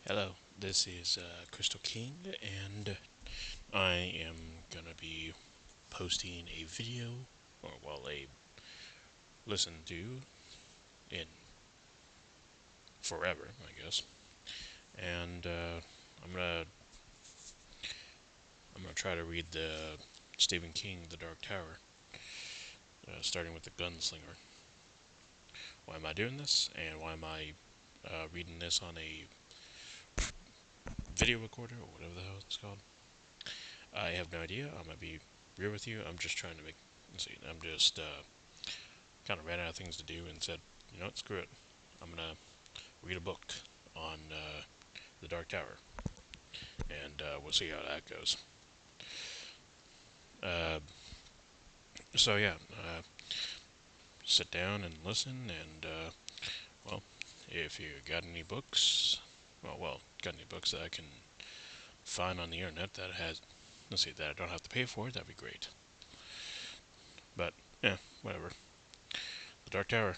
Hello, this is Crystal King, and I am gonna be posting a video, or a listen to in forever, I guess. And I'm gonna try to read the Stephen King, The Dark Tower, starting with the Gunslinger. Why am I doing this, and why am I reading this on a video recorder or whatever the hell it's called? I have no idea. I'm gonna be real with you. I'm just trying to make. Let's see. I'm just kind of ran out of things to do and said, you know what, screw it. I'm gonna read a book on the Dark Tower, and we'll see how that goes. Uh, so yeah, sit down and listen, and well, if you got any books, got any books that I can find on the internet that has, let's see, that I don't have to pay for, that'd be great. But yeah, whatever. The Dark Tower.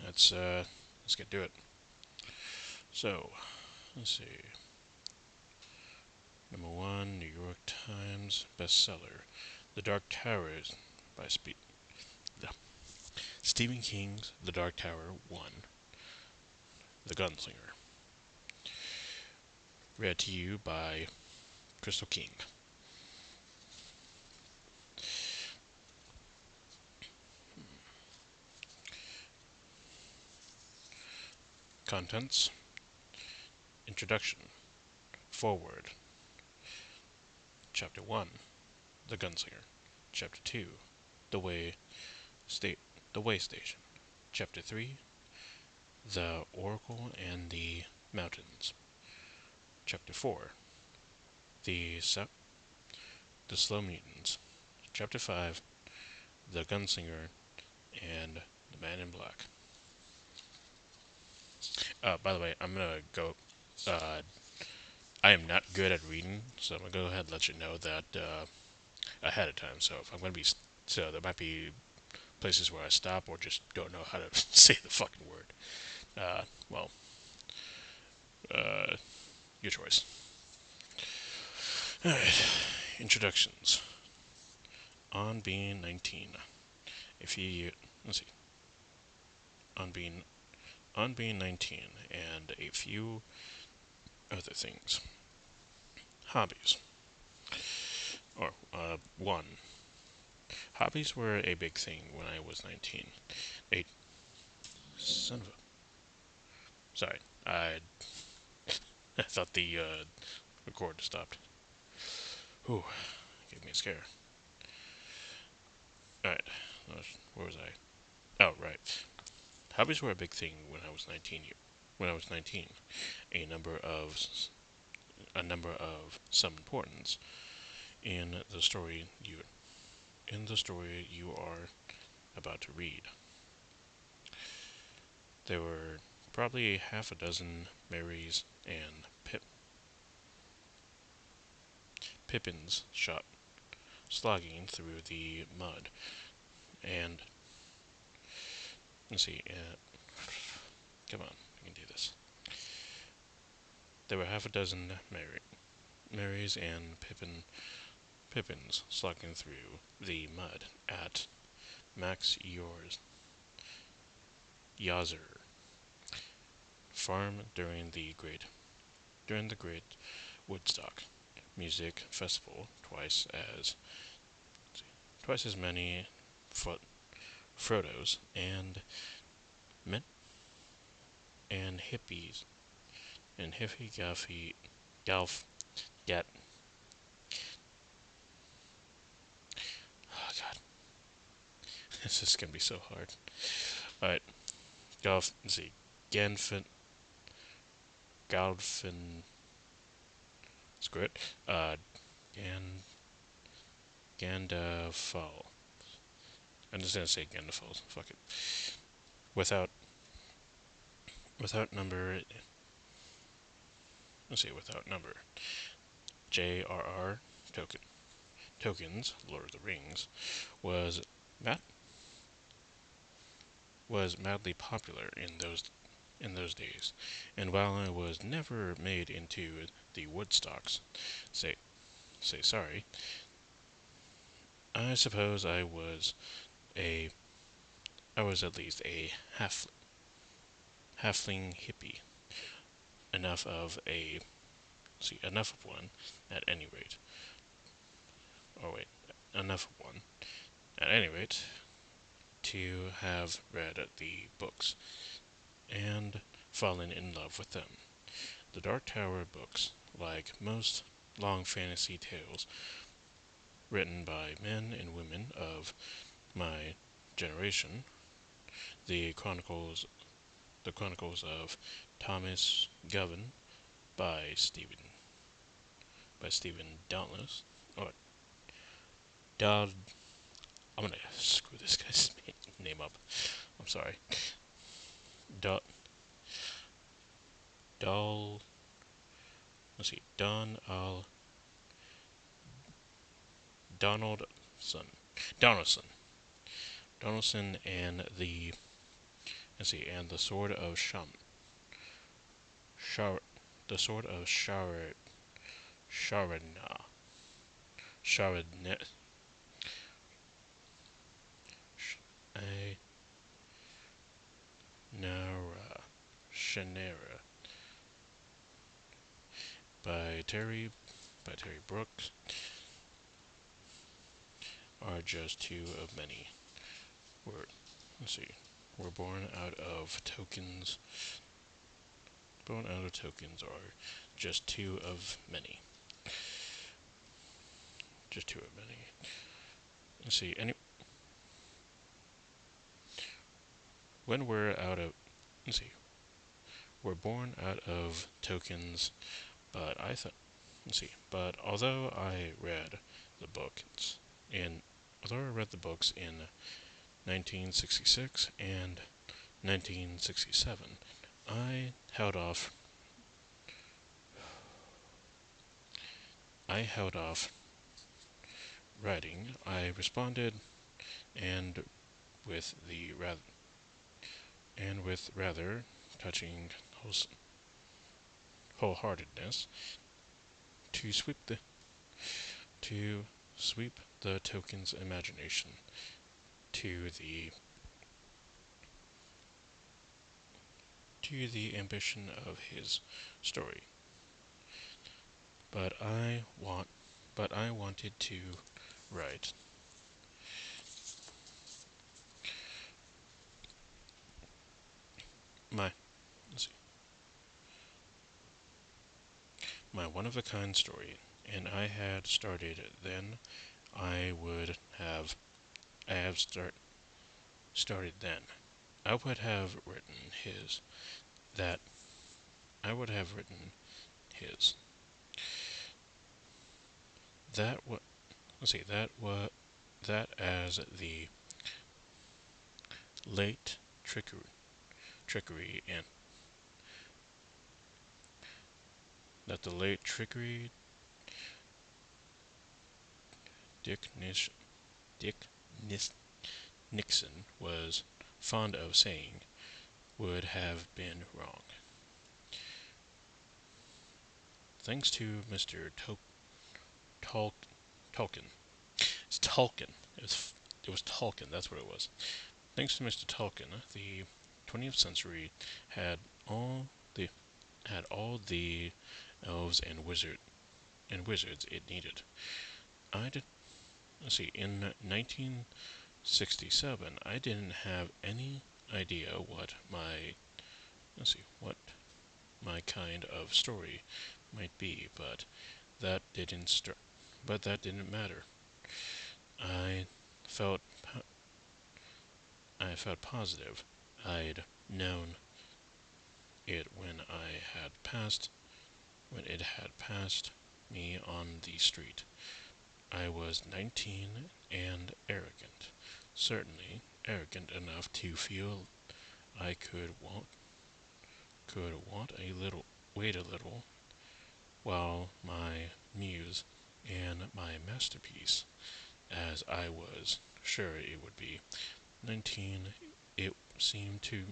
Let's get to it. So, let's see. Number one, New York Times bestseller, The Dark Tower by Stephen King's The Dark Tower 1, The Gunslinger. Read to you by Crystal King. Contents: Introduction, Forward, Chapter 1, The Gunslinger, Chapter 2, The Way State The Way Station, Chapter 3, The Oracle and the Mountains, Chapter 4, The The Slow Mutants, Chapter 5, The Gunslinger and the Man in Black. By the way, I'm gonna go. Uh, I am not good at reading, so I'm gonna go ahead and let you know that ahead of time. So if I'm gonna be, so there might be places where I stop or just don't know how to say the fucking word. Uh, well, uh, your choice. All right. Introductions. On being 19. If you let's see. On being on being 19 and a few other things. Hobbies. Or, 1. Hobbies were a big thing when I was 19. 8. Son of a... Sorry. I thought the record stopped. Whew. Gave me a scare. Alright. Where was I? Oh, right. Hobbies were a big thing when I was 19. When I was 19. A number of... some importance in the story you are about to read. There were probably half a dozen Marys and Pippins shot, slogging through the mud. And, let's see, come on, I can do this. There were half a dozen Marys and Pippins slogging through the mud at Max Yazer farm during the Great Woodstock Music Festival. Twice as many Frodos and hippies and hippie Galf Gat. Oh God, this is gonna be so hard. All right, Galf. Let's see, Ganfin, Galfin. Screw it. Gan Gandalf. I'm just gonna say Gandalf. Fuck it. Without number. Let's see. Without number. J.R.R. Tolkien's Lord of the Rings was Matt was madly popular in those days, and while I was never made into the Woodstocks, say say sorry, I suppose a I was at least a halfling hippie, enough of a enough of one, at any rate. Oh wait, enough of one, at any rate, to have read the books and fallen in love with them. The Dark Tower books, like most long fantasy tales written by men and women of my generation, the Chronicles the Chronicles of Thomas Govan by Stephen Dauntless, or Dodd. I'm gonna screw this guy's name up. I'm sorry. Dodd. Doll. Let's see. Donaldson. Donaldson. Donaldson and the Sword of Shar, the Sword of Sharana. Sharadne, Nara, Shanera by Terry Brooks are just two of many. Were let's see, were Born out of tokens are just two of many. Just two of many. Let's see. When we're out of let's see, we're born out of tokens, but I thought let's see. But the books in although I read the books in 1966 and 1967, I held off. I held off writing. I responded, and with the rather rather touching wholeheartedness to to sweep the token's imagination to the ambition of his story. But I wanted to write my let's see, my one of a kind story, and I had started then. I would have I have started then. I would have written his that I would have written his that what let's see that as the late trickery and that the late trickery Dick Dick Nixon was fond of saying would have been wrong. Thanks to Mr. Tolkien. It's Tolkien. It was Tolkien. That's what it was. Thanks to Mr. Tolkien, the 20th century had all the had all the elves and wizards it needed. I did. Let's see. In 1967, I didn't have any idea what my kind of story might be, that didn't that didn't matter. I felt I felt positive I'd known it when it had passed me on the street. I was 19 and arrogant, certainly arrogant enough to feel I wait a little while my muse and my masterpiece, as I was sure it would be. 19, it seemed to